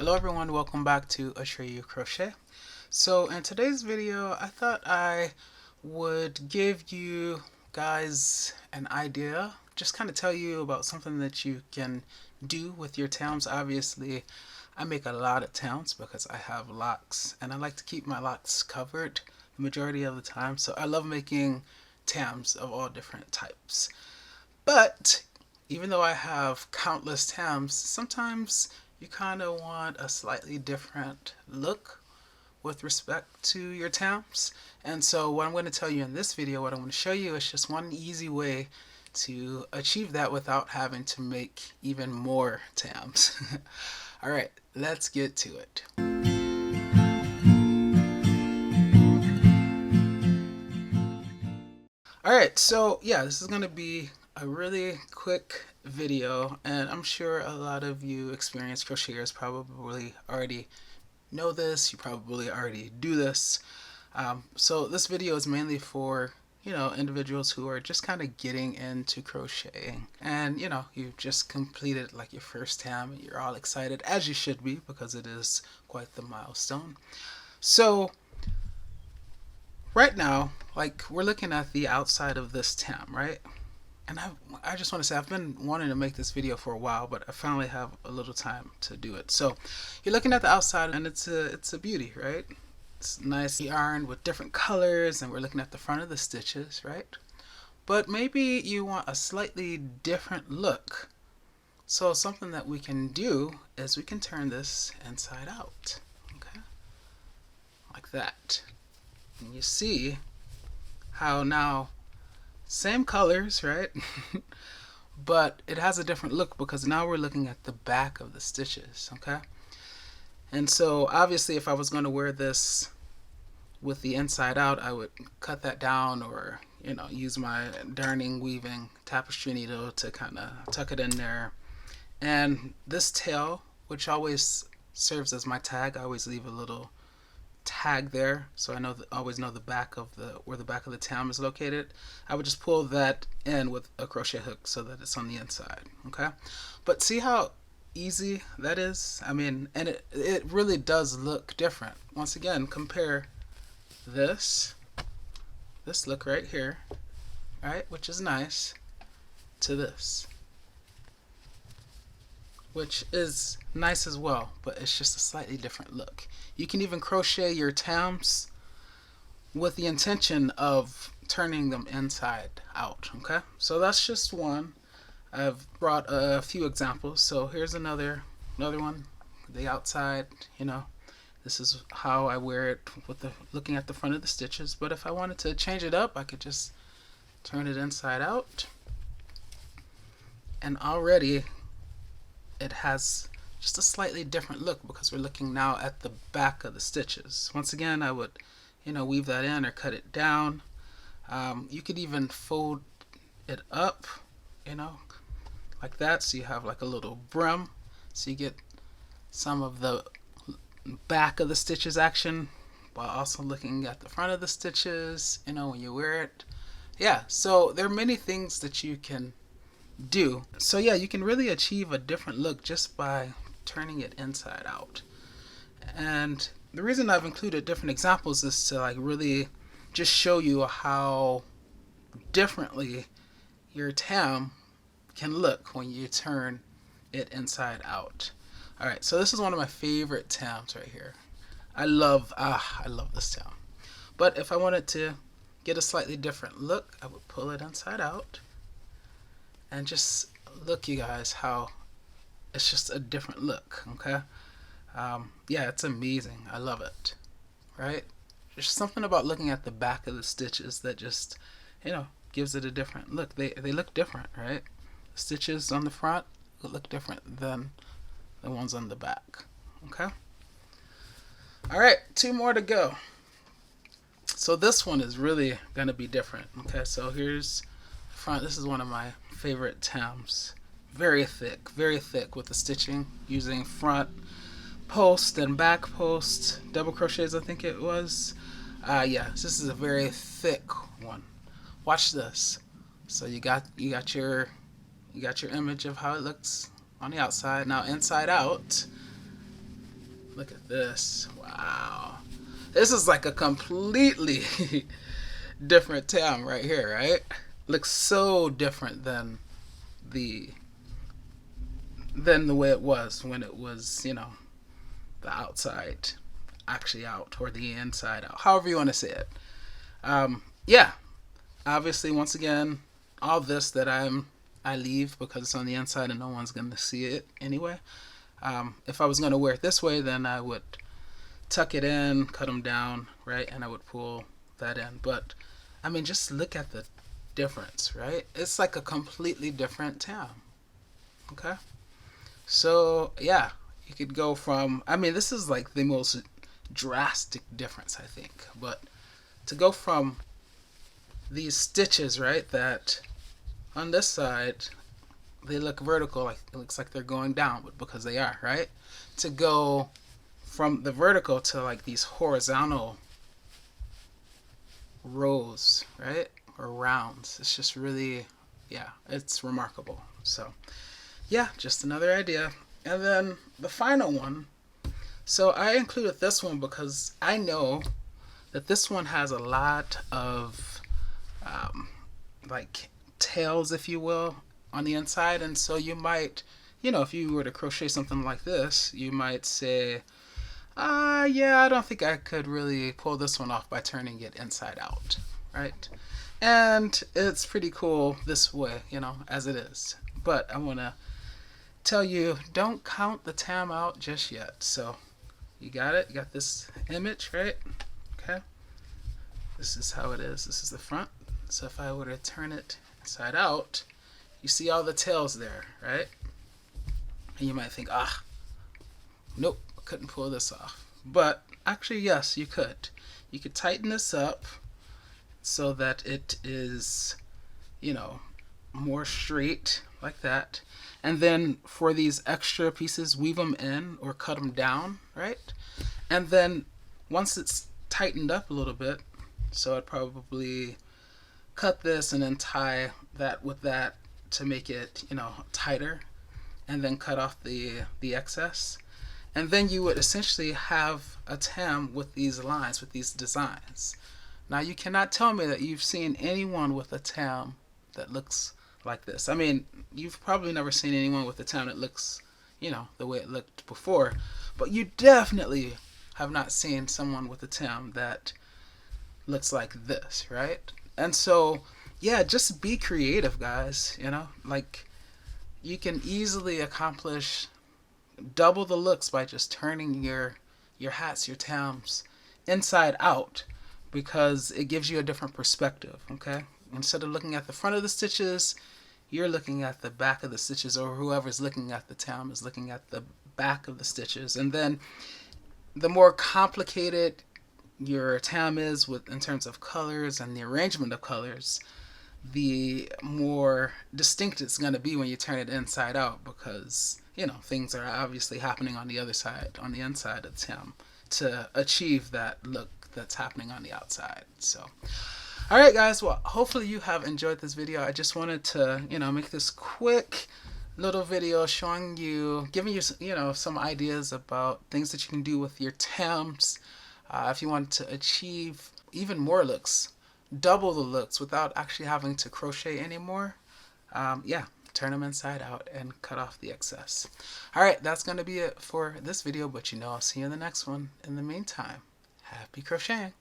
Hello everyone, welcome back to Atreyu Crochet. So in today's video, I thought I would give you guys an idea, just kind of tell you about something that you can do with your Tams. Obviously, I make a lot of Tams because I have locks and I like to keep my locks covered the majority of the time. So I love making Tams of all different types. But even though I have countless Tams, sometimes you kind of want a slightly different look with respect to your Tams. And so what I'm going to tell you in this video, what I'm going to show you is just one easy way to achieve that without having to make even more Tams. Alright, let's get to it. Alright, so yeah, this is going to be a really quick video, and I'm sure a lot of you experienced crocheters probably already know this, you probably already do this. So this video is mainly for, individuals who are just kind of getting into crocheting, and you've just completed like your first Tam and you're all excited, as you should be, because it is quite the milestone. So right now, like, we're looking at the outside of this Tam, right? And I just want to say, I've been wanting to make this video for a while, but I finally have a little time to do it. So you're looking at the outside, and it's a beauty, right? It's nice yarn with different colors, and we're looking at the front of the stitches, right? But maybe you want a slightly different look. So something that we can do is we can turn this inside out, okay? Like that. And you see how now, same colors, right? But it has a different look because now we're looking at the back of the stitches, okay? And so obviously if I was going to wear this with the inside out, I would cut that down, or use my darning, weaving, tapestry needle to kind of tuck it in there. And this tail, which always serves as my tag, I always leave a little tag there, so I always know the back of where the back of the Tam is located. I would just pull that in with a crochet hook so that it's on the inside, okay? But see how easy that is? I mean, and it really does look different. Once again, compare this look right here, right, which is nice, to this, which is nice as well, but it's just a slightly different look. You can even crochet your Tams with the intention of turning them inside out, okay? So that's just one. I've brought a few examples. So here's another one, the outside, this is how I wear it with looking at the front of the stitches. But if I wanted to change it up, I could just turn it inside out, and already it has just a slightly different look because we're looking now at the back of the stitches. Once again, I would, weave that in or cut it down. You could even fold it up, like that, so you have like a little brim, so you get some of the back of the stitches action while also looking at the front of the stitches, when you wear it. Yeah, so there are many things that you can do. So yeah, you can really achieve a different look just by turning it inside out. And the reason I've included different examples is to like really just show you how differently your Tam can look when you turn it inside out. Alright, so this is one of my favorite Tams right here. I love this Tam. But if I wanted to get a slightly different look, I would pull it inside out. And just look, you guys, how it's just a different look, okay? Yeah, it's amazing. I love it, right? There's something about looking at the back of the stitches that just, gives it a different look. They look different, right? The stitches on the front look different than the ones on the back, okay? All right, 2 more to go. So this one is really going to be different, okay? So here's front. This is one of my favorite Tams. Very thick with the stitching, using front post and back post, double crochets, I think it was. Yeah, this is a very thick one. Watch this. So you got your image of how it looks on the outside. Now inside out, Look at this. Wow. This is like a completely different Tam right here, right? Looks so different the than the way it was when it was, the outside actually out or the inside out. However you want to say it. Yeah. Obviously, once again, all this that I leave because it's on the inside and no one's gonna see it anyway. If I was gonna wear it this way, then I would tuck it in, cut them down, right, and I would pull that in. But I mean, just look at the difference, right? It's like a completely different Tam. Okay, so yeah, you could go from. I mean, this is like the most drastic difference, I think. But to go from these stitches, right, that on this side they look vertical, like it looks like they're going down, but because they are, right? To go from the vertical to like these horizontal rows, right? Or rounds. It's just really, yeah, it's remarkable. So, yeah, just another idea. And then the final one. So I included this one because I know that this one has a lot of like tails, if you will, on the inside. And so you might, if you were to crochet something like this, you might say, yeah, I don't think I could really pull this one off by turning it inside out, right? And it's pretty cool this way, as it is. But I want to tell you, don't count the Tam out just yet. So you got it? You got this image, right? Okay. This is how it is. This is the front. So if I were to turn it inside out, you see all the tails there, right? And you might think, nope, couldn't pull this off. But actually, yes, you could. You could tighten this up so that it is, more straight like that. And then for these extra pieces, weave them in or cut them down, right? And then once it's tightened up a little bit, so I'd probably cut this and then tie that with that to make it, tighter, and then cut off the excess. And then you would essentially have a Tam with these lines, with these designs. Now you cannot tell me that you've seen anyone with a Tam that looks like this. I mean, you've probably never seen anyone with a Tam that looks, the way it looked before. But you definitely have not seen someone with a Tam that looks like this, right? And so, yeah, just be creative, guys. Like you can easily accomplish double the looks by just turning your hats, your Tams inside out, because it gives you a different perspective, okay? Instead of looking at the front of the stitches, you're looking at the back of the stitches, or whoever's looking at the Tam is looking at the back of the stitches. And then the more complicated your Tam is in terms of colors and the arrangement of colors, the more distinct it's going to be when you turn it inside out, because things are obviously happening on the other side, on the inside of the Tam, to achieve that look that's happening on the outside. So alright guys, well, hopefully you have enjoyed this video. I just wanted to make this quick little video showing you, giving you some ideas about things that you can do with your Tams if you want to achieve even more looks, double the looks without actually having to crochet anymore. Yeah, turn them inside out and cut off the excess. Alright, that's going to be it for this video, but I'll see you in the next one. In the meantime, happy crocheting!